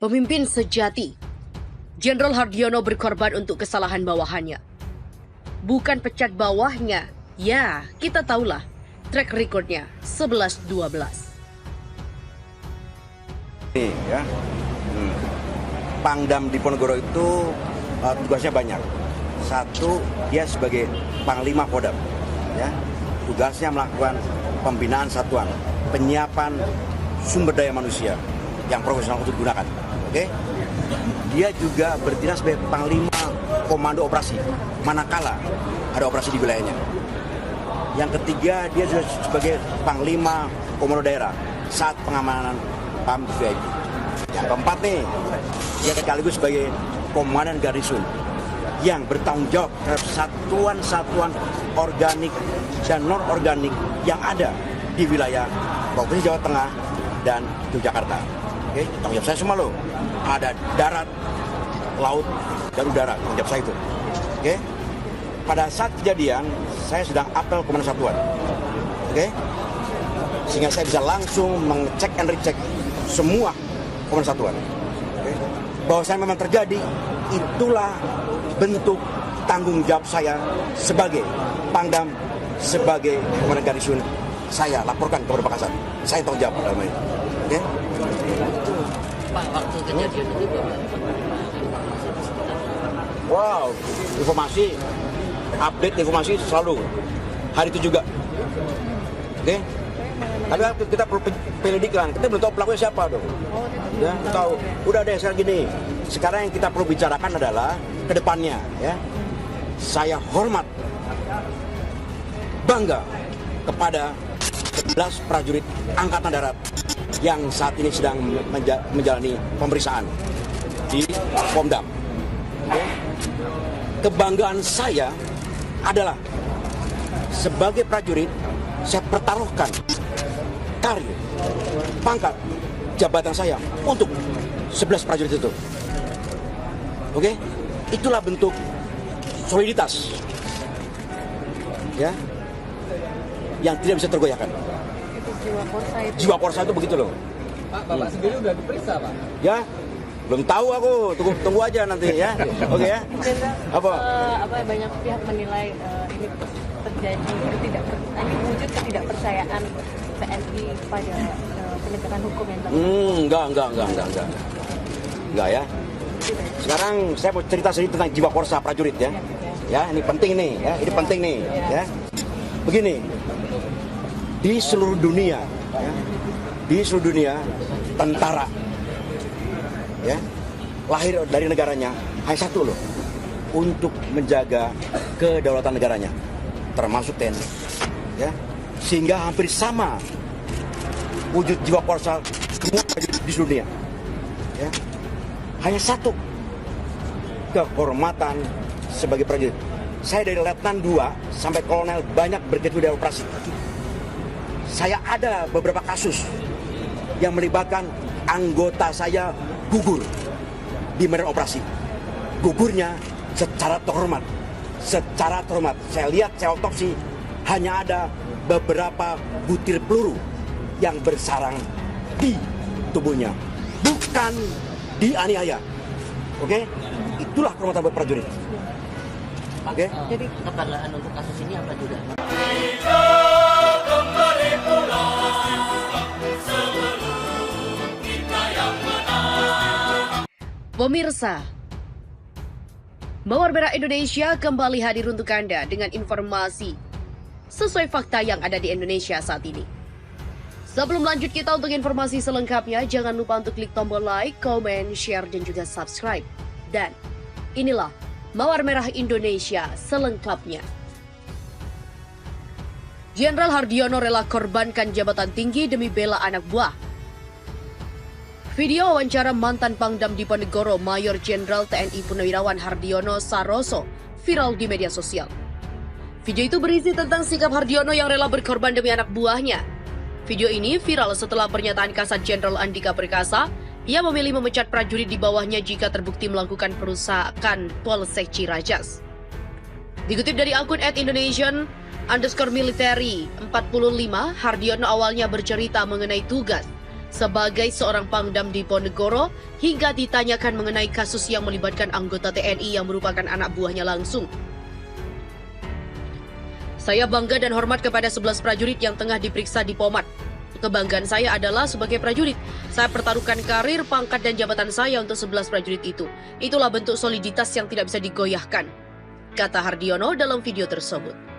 Pemimpin sejati. Jenderal Hardiono berkorban untuk kesalahan bawahannya. Bukan pecat bawahnya. Ya, kita tahulah track recordnya 11-12. Nih ya, Pangdam Diponegoro itu tugasnya banyak. Satu, dia sebagai Panglima Kodam, ya, tugasnya melakukan pembinaan satuan, penyiapan sumber daya manusia yang profesional untuk digunakan. Oke? Dia juga bertindak sebagai Panglima Komando Operasi manakala ada operasi di wilayahnya. Yang ketiga, dia juga sebagai Panglima Komando Daerah saat pengamanan PAM VIP. Yang keempat nih, dia sekaligus sebagai Komandan Garnisun yang bertanggung jawab terhadap satuan-satuan organik dan non-organik yang ada di wilayah Provinsi Jawa Tengah dan Yogyakarta. Oke, tanggung jawab saya semua loh. Ada darat, laut, dan udara. Tanggung jawab saya itu. Oke. Pada saat kejadian, saya sedang apel komandan satuan. Oke. Sehingga saya bisa langsung mengecek and recheck semua komandan satuan. Oke. Bahwa saya memang terjadi, itulah bentuk tanggung jawab saya sebagai Pangdam, sebagai Komandan Garnisun. Saya laporkan kepada Pak Kasat. Saya tanggung jawab dalam ini. Oke. Pak, waktu kejadian itu Wow, informasi, update informasi selalu. Hari itu juga. Oke. Tapi kita perlu penyelidikan. Kita belum tahu pelakunya siapa dong. Ya, tahu. Udah deh sekarang gini. Sekarang yang kita perlu bicarakan adalah ke depannya, ya. Saya hormat, bangga kepada 11 prajurit Angkatan Darat yang saat ini sedang menjalani pemeriksaan di Pomdam. Kebanggaan saya adalah sebagai prajurit, saya pertaruhkan karir, pangkat, jabatan saya untuk 11 prajurit itu. Oke? Itulah bentuk soliditas, ya, yang tidak bisa tergoyahkan. Jiwa Korsa itu begitu loh. Pak, Bapak sendiri udah diperiksa, Pak? Ya, belum tahu aku. Tunggu aja nanti ya. Oke ya. Apa banyak pihak menilai ini terjadi ini wujud ketidakpercayaan TNI pada penegakan hukum yang Enggak. Enggak ya. Sekarang saya mau cerita sedikit tentang jiwa Korsa prajurit ya. Ya, ini penting nih ya. Ini penting nih ya. Begini. Di seluruh dunia, ya, tentara, ya, lahir dari negaranya hanya satu loh, untuk menjaga kedaulatan negaranya, termasuk TNI, ya, sehingga hampir sama wujud jiwa Korsa semua di seluruh dunia, ya, hanya satu, kehormatan sebagai prajurit. Saya dari Letnan 2 sampai Kolonel banyak bergelut dari operasi. Saya ada beberapa kasus yang melibatkan anggota saya gugur di medan operasi. Gugurnya secara terhormat. Saya lihat, saya otopsi, hanya ada beberapa butir peluru yang bersarang di tubuhnya. Bukan dianiaya. Oke? Itulah kehormatan buat prajurit. Oke? Jadi kebanggaan untuk kasus ini apa juga? Pemirsa, Mawar Merah Indonesia kembali hadir untuk Anda dengan informasi sesuai fakta yang ada di Indonesia saat ini. Sebelum lanjut kita untuk informasi selengkapnya, jangan lupa untuk klik tombol like, comment, share, dan juga subscribe. Dan inilah Mawar Merah Indonesia selengkapnya. Jenderal Hardiono rela korbankan jabatan tinggi demi bela anak buah. Video wawancara mantan Pangdam Diponegoro Mayor Jenderal TNI Purnawirawan Hardiono Saroso viral di media sosial. Video itu berisi tentang sikap Hardiono yang rela berkorban demi anak buahnya. Video ini viral setelah pernyataan Kasat Jenderal Andika Perkasa, ia memilih memecat prajurit di bawahnya jika terbukti melakukan perusakan Polsek Ciracas. Dikutip dari akun @Indonesian_military 45, Hardiono awalnya bercerita mengenai tugas sebagai seorang Pangdam Diponegoro hingga ditanyakan mengenai kasus yang melibatkan anggota TNI yang merupakan anak buahnya langsung. Saya bangga dan hormat kepada 11 prajurit yang tengah diperiksa di Pomat. Kebanggaan saya adalah sebagai prajurit, saya pertaruhkan karir, pangkat dan jabatan saya untuk 11 prajurit itu. Itulah bentuk soliditas yang tidak bisa digoyahkan, kata Hardiono dalam video tersebut.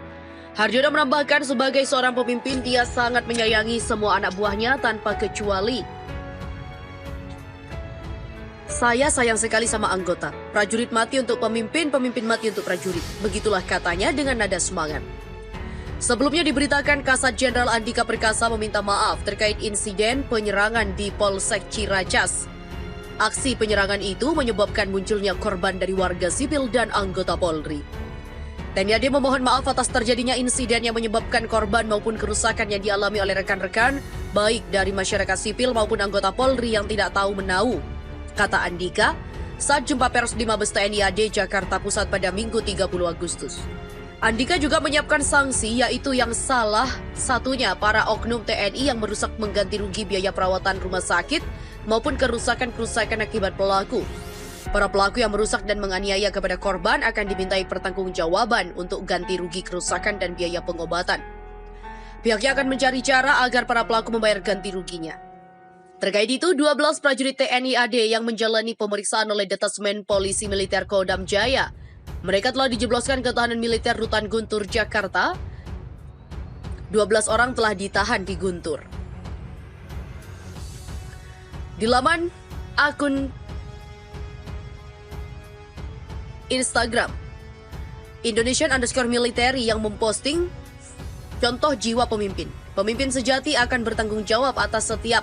Hardiono menambahkan sebagai seorang pemimpin dia sangat menyayangi semua anak buahnya tanpa kecuali. Saya sayang sekali sama anggota. Prajurit mati untuk pemimpin, pemimpin mati untuk prajurit. Begitulah katanya dengan nada semangat. Sebelumnya diberitakan Kasat Jenderal Andika Perkasa meminta maaf terkait insiden penyerangan di Polsek Ciracas. Aksi penyerangan itu menyebabkan munculnya korban dari warga sipil dan anggota Polri. TNI AD memohon maaf atas terjadinya insiden yang menyebabkan korban maupun kerusakan yang dialami oleh rekan-rekan, baik dari masyarakat sipil maupun anggota Polri yang tidak tahu menahu, kata Andika saat jumpa pers di Mabes TNI AD Jakarta Pusat pada Minggu 30 Agustus. Andika juga menyiapkan sanksi, yaitu yang salah satunya para oknum TNI yang merusak mengganti rugi biaya perawatan rumah sakit maupun kerusakan-kerusakan akibat pelaku. Para pelaku yang merusak dan menganiaya kepada korban akan dimintai pertanggungjawaban untuk ganti rugi kerusakan dan biaya pengobatan. Pihaknya akan mencari cara agar para pelaku membayar ganti ruginya. Terkait itu, 12 prajurit TNI AD yang menjalani pemeriksaan oleh Detasmen Polisi Militer Kodam Jaya. Mereka telah dijebloskan ke tahanan militer Rutan Guntur, Jakarta. 12 orang telah ditahan di Guntur. Di laman akun Instagram Indonesian_military yang memposting contoh jiwa pemimpin. Pemimpin sejati akan bertanggung jawab atas setiap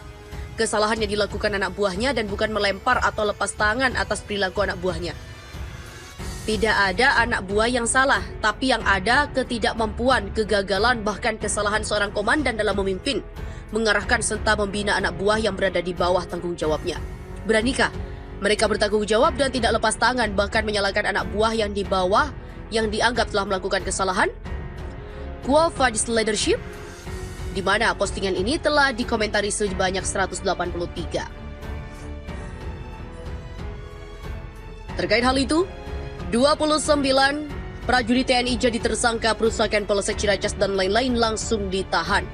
kesalahan yang dilakukan anak buahnya dan bukan melempar atau lepas tangan atas perilaku anak buahnya. Tidak ada anak buah yang salah, tapi yang ada ketidakmampuan, kegagalan, bahkan kesalahan seorang komandan dalam memimpin, mengarahkan serta membina anak buah yang berada di bawah tanggung jawabnya. Beranikah mereka bertanggung jawab dan tidak lepas tangan, bahkan menyalahkan anak buah yang di bawah yang dianggap telah melakukan kesalahan? Quote Fadis Leadership, di mana postingan ini telah dikomentari sebanyak 183. Terkait hal itu, 29 prajurit TNI jadi tersangka perusakan Polsek Ciracas dan lain-lain langsung ditahan.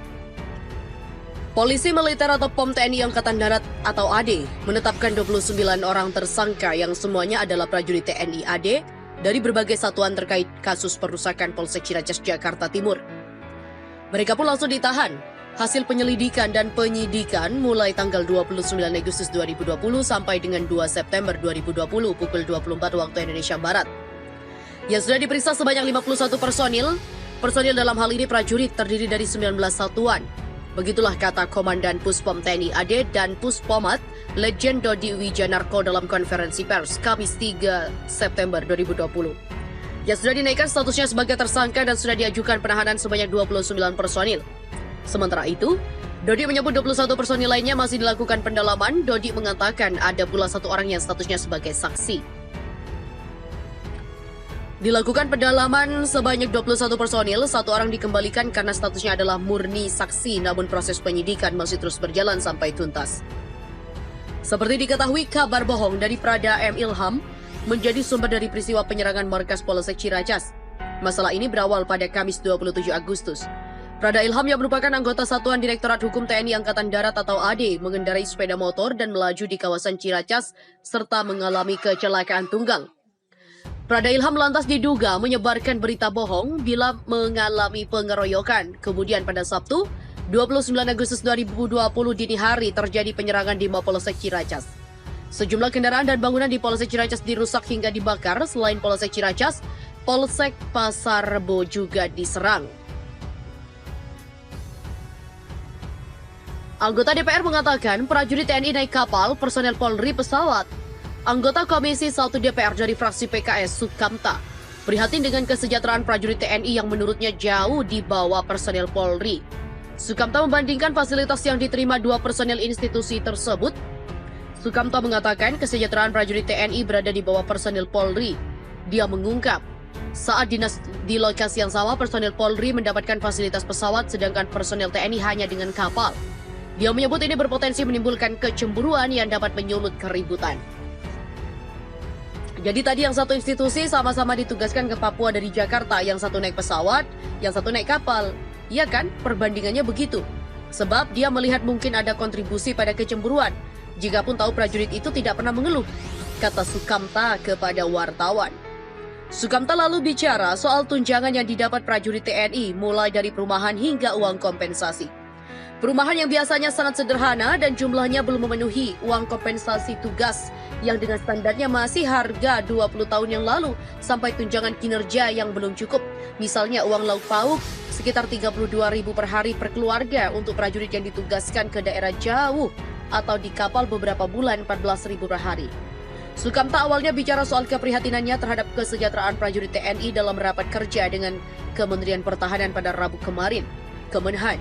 Polisi Militer atau POM TNI Angkatan Darat atau AD menetapkan 29 orang tersangka yang semuanya adalah prajurit TNI AD dari berbagai satuan terkait kasus perusakan Polsek Ciracas, Jakarta Timur. Mereka pun langsung ditahan. Hasil penyelidikan dan penyidikan mulai tanggal 29 Agustus 2020 sampai dengan 2 September 2020 pukul 24 waktu Indonesia Barat. Yang sudah diperiksa sebanyak 51 personil. Personil dalam hal ini prajurit terdiri dari 19 satuan. Begitulah kata Komandan Puspom TNI AD dan Puspomat Legend Dodi Wijanarko dalam konferensi pers Kamis 3 September 2020. Yang sudah dinaikkan statusnya sebagai tersangka dan sudah diajukan penahanan sebanyak 29 personil. Sementara itu, Dodi menyebut 21 personil lainnya masih dilakukan pendalaman. Dodi mengatakan ada pula satu orang yang statusnya sebagai saksi. Dilakukan pendalaman sebanyak 21 personil, satu orang dikembalikan karena statusnya adalah murni saksi, namun proses penyidikan masih terus berjalan sampai tuntas. Seperti diketahui, kabar bohong dari Prada M. Ilham menjadi sumber dari peristiwa penyerangan markas Polsek Ciracas. Masalah ini berawal pada Kamis 27 Agustus. Prada Ilham yang merupakan anggota Satuan Direktorat Hukum TNI Angkatan Darat atau AD mengendarai sepeda motor dan melaju di kawasan Ciracas serta mengalami kecelakaan tunggang. Prada Ilham lantas diduga menyebarkan berita bohong bila mengalami pengeroyokan. Kemudian pada Sabtu, 29 Agustus 2020 dini hari terjadi penyerangan di Mapolsek Ciracas. Sejumlah kendaraan dan bangunan di Polsek Ciracas dirusak hingga dibakar. Selain Polsek Ciracas, Polsek Pasar Rebo juga diserang. Anggota DPR mengatakan prajurit TNI naik kapal, personel Polri pesawat. Anggota Komisi 1 DPR dari fraksi PKS Sukamta prihatin dengan kesejahteraan prajurit TNI yang menurutnya jauh di bawah personel Polri. Sukamta membandingkan fasilitas yang diterima dua personel institusi tersebut. Sukamta mengatakan kesejahteraan prajurit TNI berada di bawah personel Polri. Dia mengungkap, saat dinas di lokasi yang sama personel Polri mendapatkan fasilitas pesawat sedangkan personel TNI hanya dengan kapal. Dia menyebut ini berpotensi menimbulkan kecemburuan yang dapat menyulut keributan. Jadi tadi yang satu institusi sama-sama ditugaskan ke Papua dari Jakarta, yang satu naik pesawat, yang satu naik kapal. Iya kan? Perbandingannya begitu. Sebab dia melihat mungkin ada kontribusi pada kecemburuan. Jikapun tahu prajurit itu tidak pernah mengeluh, kata Sukamta kepada wartawan. Sukamta lalu bicara soal tunjangan yang didapat prajurit TNI mulai dari perumahan hingga uang kompensasi. Perumahan yang biasanya sangat sederhana dan jumlahnya belum memenuhi uang kompensasi tugas yang dengan standarnya masih harga 20 tahun yang lalu sampai tunjangan kinerja yang belum cukup. Misalnya uang lauk pauk sekitar 32.000 per hari per keluarga untuk prajurit yang ditugaskan ke daerah jauh atau di kapal beberapa bulan 14.000 per hari. Sukamta awalnya bicara soal keprihatinannya terhadap kesejahteraan prajurit TNI dalam rapat kerja dengan Kementerian Pertahanan pada Rabu kemarin. Kemenhan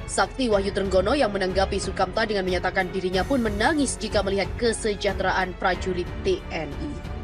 Sakti Wahyu Trenggono yang menanggapi Sukamta dengan menyatakan dirinya pun menangis jika melihat kesejahteraan prajurit TNI.